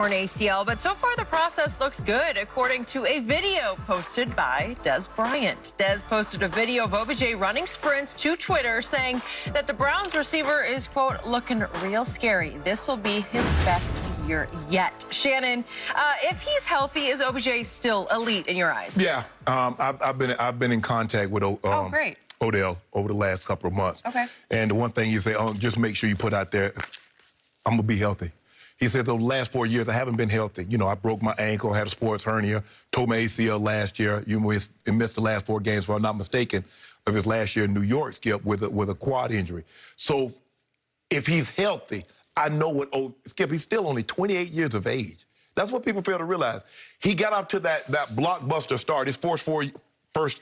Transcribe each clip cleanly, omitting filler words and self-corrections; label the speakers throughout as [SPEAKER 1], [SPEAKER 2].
[SPEAKER 1] Torn ACL, but so far the process looks good, according to a video posted by Des Bryant. Des posted a video of OBJ running sprints to Twitter saying that the Browns receiver is, quote, looking real scary. This will be his best year yet. Shannon, if he's healthy, is OBJ still elite in your eyes?
[SPEAKER 2] Yeah, I've been in contact with
[SPEAKER 1] great.
[SPEAKER 2] Odell over the last couple of months.
[SPEAKER 1] Okay.
[SPEAKER 2] And the one thing you say, just make sure you put out there, I'm gonna be healthy. He said the last 4 years I haven't been healthy. You know, I broke my ankle, had a sports hernia, tore my ACL last year. You missed the last 4 games, if I'm not mistaken, of his last year in New York, Skip, with a quad injury. So if he's healthy, I know Skip, he's still only 28 years of age. That's what people fail to realize. He got up to that blockbuster start. His first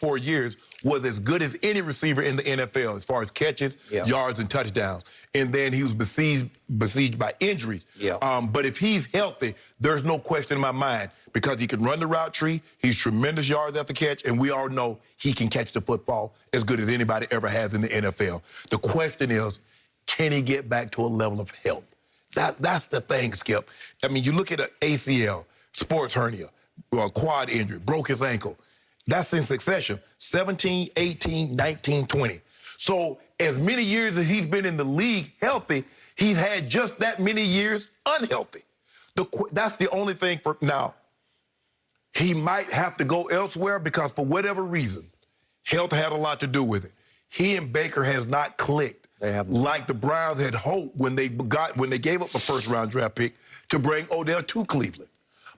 [SPEAKER 2] 4 years was as good as any receiver in the NFL as far as catches, yards, and touchdowns. And then he was besieged by injuries. But if he's healthy, there's no question in my mind because he can run the route tree. He's tremendous yards after catch, and we all know he can catch the football as good as anybody ever has in the NFL. The question is, can he get back to a level of health? That's the thing, Skip. I mean, you look at an ACL, sports hernia, quad injury, broke his ankle. That's in succession, 17, 18, 19, 20. So as many years as he's been in the league healthy, he's had just that many years unhealthy. That's the only thing for now. He might have to go elsewhere because for whatever reason, health had a lot to do with it. He and Baker has not clicked like the Browns had hoped when they gave up a first-round draft pick to bring Odell to Cleveland.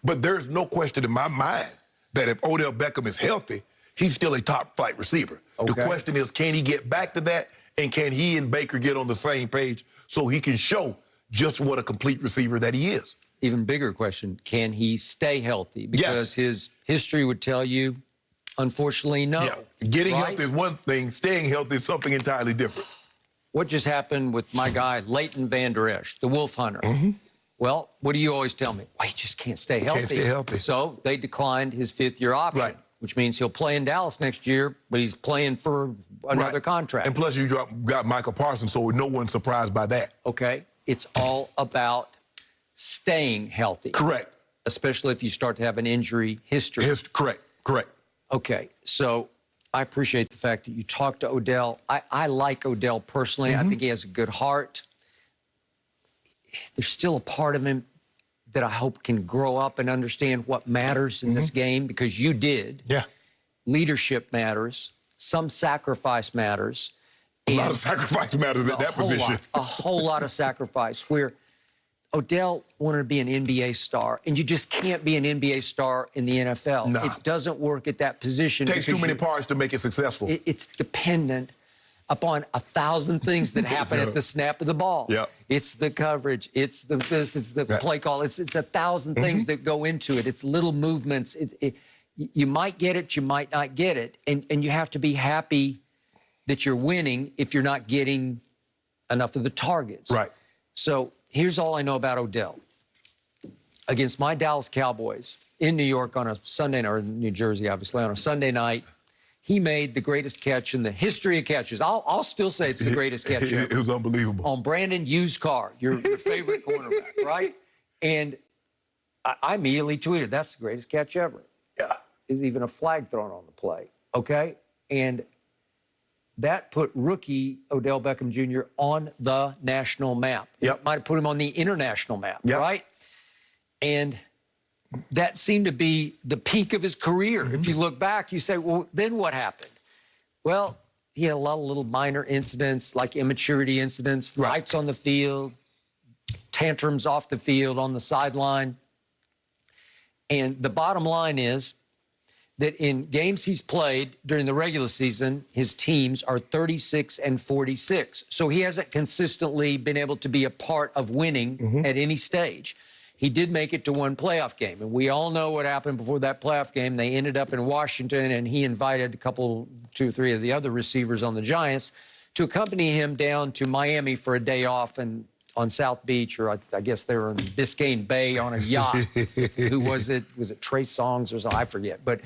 [SPEAKER 2] But there's no question in my mind that if Odell Beckham is healthy, he's still a top-flight receiver. The question is, can he get back to that, and can he and Baker get on the same page so he can show just what a complete receiver that he is?
[SPEAKER 3] Even bigger question, can he stay healthy? Because his history would tell you, unfortunately, no.
[SPEAKER 2] Getting healthy is one thing. Staying healthy is something entirely different.
[SPEAKER 3] What just happened with my guy, Leighton Vander Esch, the Wolf Hunter? Well, what do you always tell me? Well, he just can't stay healthy.
[SPEAKER 2] Can't stay healthy.
[SPEAKER 3] So they declined his 5th-year option, which means he'll play in Dallas next year, but he's playing for another contract.
[SPEAKER 2] And plus, you got Michael Parsons, so no one's surprised by that.
[SPEAKER 3] Okay. It's all about staying healthy.
[SPEAKER 2] Correct.
[SPEAKER 3] Especially if you start to have an injury history.
[SPEAKER 2] Correct.
[SPEAKER 3] Okay. So I appreciate the fact that you talked to Odell. I like Odell personally. I think he has a good heart. There's still a part of him that I hope can grow up and understand what matters in this game, because you did. Leadership matters. Some sacrifice matters.
[SPEAKER 2] A lot of sacrifice matters at that position.
[SPEAKER 3] A whole lot of sacrifice, where Odell wanted to be an NBA star, and you just can't be an NBA star in the NFL.
[SPEAKER 2] No.
[SPEAKER 3] It doesn't work at that position.
[SPEAKER 2] It takes too many parts to make it successful.
[SPEAKER 3] It's dependent upon 1,000 things that happen at the snap of the ball. It's the coverage, it's the play call, it's 1,000 things that go into it. It's little movements. You might get it, you might not get it, and you have to be happy that you're winning if you're not getting enough of the targets. So here's all I know about Odell. Against my Dallas Cowboys in New York on a Sunday night, or New Jersey, obviously, on a Sunday night, he made the greatest catch in the history of catches. I'll still say it's the greatest catch ever.
[SPEAKER 2] It was unbelievable.
[SPEAKER 3] On Brandon Used Car, your favorite cornerback, right? And I immediately tweeted, that's the greatest catch ever. There's even a flag thrown on the play, okay? And that put rookie Odell Beckham Jr. on the national map. It might have put him on the international map, right? And that seemed to be the peak of his career. If you look back, you say, well, then what happened? Well, he had a lot of little minor incidents, like immaturity incidents, fights on the field, tantrums off the field, on the sideline. And the bottom line is that in games he's played during the regular season, his teams are 36 and 46. So he hasn't consistently been able to be a part of winning at any stage. He did make it to one playoff game, and we all know what happened before that playoff game. They ended up in Washington, and he invited two or three of the other receivers on the Giants to accompany him down to Miami for a day off and on South Beach, or I guess they were in Biscayne Bay on a yacht. Who was it? Was it Trey Songz or something? I forget. But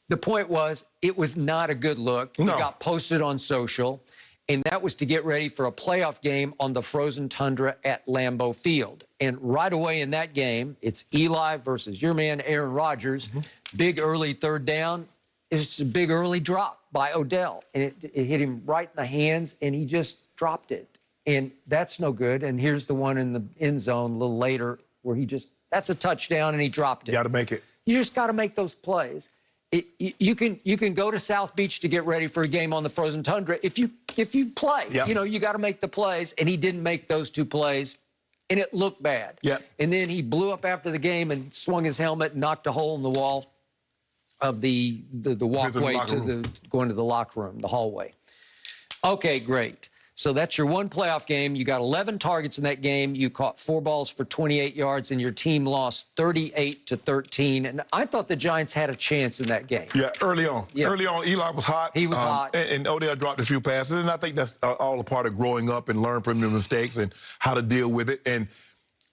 [SPEAKER 3] the point was, it was not a good look. It got posted on social. And that was to get ready for a playoff game on the frozen tundra at Lambeau Field. And right away in that game, it's Eli versus your man, Aaron Rodgers. Big early third down. It's just a big early drop by Odell. And it hit him right in the hands, and he just dropped it. And that's no good. And here's the one in the end zone a little later where that's a touchdown, and he dropped it.
[SPEAKER 2] Got to make it.
[SPEAKER 3] You just got to make those plays. You can go to South Beach to get ready for a game on the frozen tundra if you play.
[SPEAKER 2] Yep.
[SPEAKER 3] You know, you got to make the plays, and he didn't make those two plays, and it looked bad.
[SPEAKER 2] Yep.
[SPEAKER 3] And then he blew up after the game and swung his helmet and knocked a hole in the wall of the walkway going to the locker room, the hallway. Okay, great. So that's your one playoff game. You got 11 targets in that game. You caught 4 balls for 28 yards, and your team lost 38-13. And I thought the Giants had a chance in that game.
[SPEAKER 2] Yeah, early on.
[SPEAKER 3] Yeah.
[SPEAKER 2] Early on, Eli was hot.
[SPEAKER 3] He was hot.
[SPEAKER 2] And Odell dropped a few passes, and I think that's all a part of growing up and learning from your mistakes and how to deal with it. And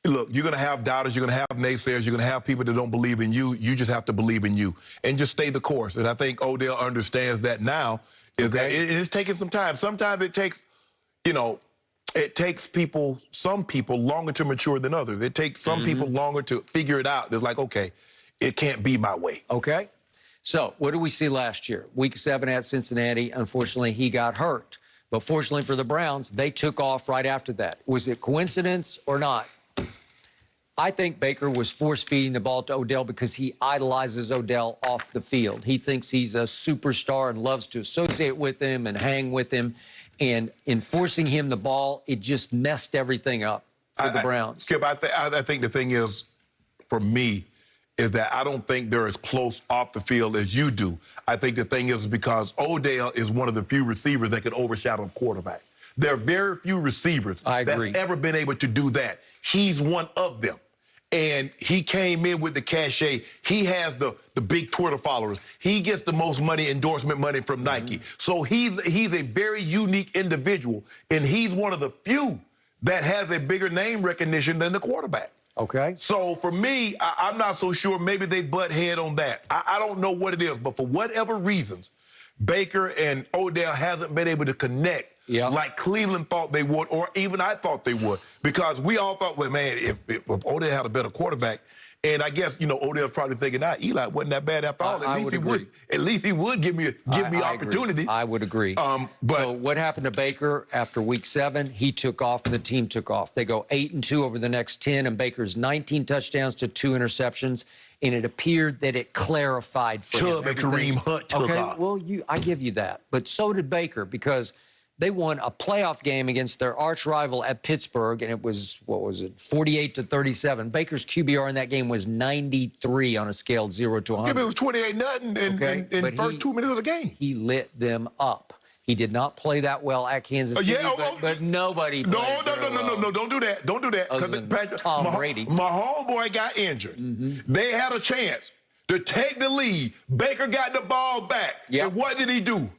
[SPEAKER 2] look, you're going to have doubters, you're going to have naysayers, you're going to have people that don't believe in you. You just have to believe in you and just stay the course. And I think Odell understands that now, is that it is taking some time. Sometimes it takes, you know, it takes some people longer to mature than others. It takes some people longer to figure it out. It's like, okay, it can't be my way.
[SPEAKER 3] Okay. So what did we see last year? Week 7 at Cincinnati. Unfortunately, he got hurt. But fortunately for the Browns, they took off right after that. Was it coincidence or not? I think Baker was force-feeding the ball to Odell because he idolizes Odell off the field. He thinks he's a superstar and loves to associate with him and hang with him. And in forcing him the ball, it just messed everything up for the Browns.
[SPEAKER 2] Skip, I think the thing is, for me, is that I don't think they're as close off the field as you do. I think the thing is because Odell is one of the few receivers that can overshadow a quarterback. There are very few receivers that's ever been able to do that. He's one of them. And he came in with the cachet. He has the big Twitter followers. He gets the most money, endorsement money from Nike. So he's a very unique individual, and he's one of the few that has a bigger name recognition than the quarterback.
[SPEAKER 3] Okay.
[SPEAKER 2] So for me, I'm not so sure. Maybe they butt head on that. I don't know what it is, but for whatever reasons, Baker and Odell hasn't been able to connect like Cleveland thought they would, or even I thought they would, because we all thought, well, man, if Odell had a better quarterback, and I guess, you know, Odell's probably thinking, Eli wasn't that bad after all. At least he would give me opportunities.
[SPEAKER 3] I would agree. So what happened to Baker after week 7? He took off and the team took off. They go 8-2 over the next 10, and Baker's 19 touchdowns to 2 interceptions. And it appeared that it clarified for him.
[SPEAKER 2] Chubb and Kareem Hunt took off.
[SPEAKER 3] Well, I give you that. But so did Baker, because they won a playoff game against their arch rival at Pittsburgh, and it was, 48-37. Baker's QBR in that game was 93 on a scale of 0 to 100.
[SPEAKER 2] It was 28-0 in the first 2 minutes of the game.
[SPEAKER 3] He lit them up. He did not play that well at Kansas City, but nobody played
[SPEAKER 2] No, don't do that. Don't do that.
[SPEAKER 3] Other than Tom Brady.
[SPEAKER 2] My homeboy got injured. They had a chance to take the lead. Baker got the ball back. And what did he do?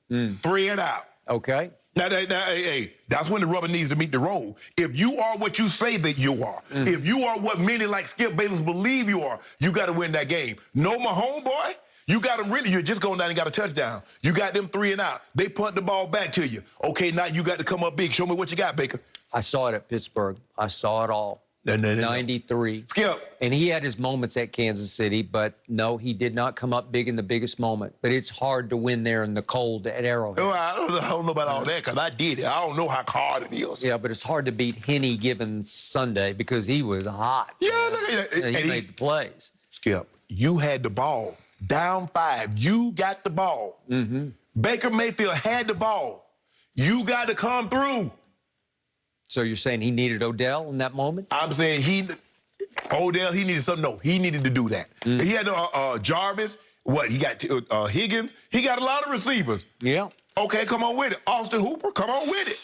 [SPEAKER 2] 3 and out.
[SPEAKER 3] Okay.
[SPEAKER 2] Now, hey, that's when the rubber needs to meet the road. If you are what you say that you are, if you are what many like Skip Bayless believe you are, you got to win that game. No, my homeboy, you got them really, you're just going down and got a touchdown. You got them 3 and out. They punt the ball back to you. Okay, now you got to come up big. Show me what you got, Baker.
[SPEAKER 3] I saw it at Pittsburgh. I saw it all. 93.
[SPEAKER 2] Skip.
[SPEAKER 3] And he had his moments at Kansas City, but no, he did not come up big in the biggest moment. But it's hard to win there in the cold at Arrowhead.
[SPEAKER 2] Oh, I don't know about all that, because I did it. I don't know how hard it is.
[SPEAKER 3] Yeah, but it's hard to beat Henny given Sunday because he was hot.
[SPEAKER 2] Yeah, look at that.
[SPEAKER 3] He made the plays.
[SPEAKER 2] Skip, you had the ball. Down 5. You got the ball. Baker Mayfield had the ball. You got to come through.
[SPEAKER 3] So you're saying he needed Odell in that moment?
[SPEAKER 2] I'm saying Odell, he needed something. No, he needed to do that. He had Jarvis. He got Higgins. He got a lot of receivers.
[SPEAKER 3] Yeah.
[SPEAKER 2] Okay, come on with it. Austin Hooper, come on with it.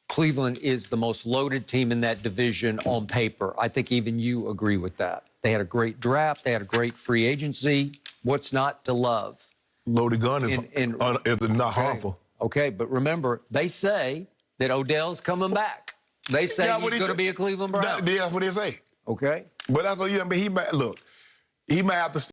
[SPEAKER 3] Cleveland is the most loaded team in that division on paper. I think even you agree with that. They had a great draft. They had a great free agency. What's not to love?
[SPEAKER 2] Loaded gun is not harmful.
[SPEAKER 3] Okay, but remember, they say that Odell's coming back. They say he's going to be a Cleveland Brown.
[SPEAKER 2] That's what they say.
[SPEAKER 3] Okay.
[SPEAKER 2] But that's what he might have to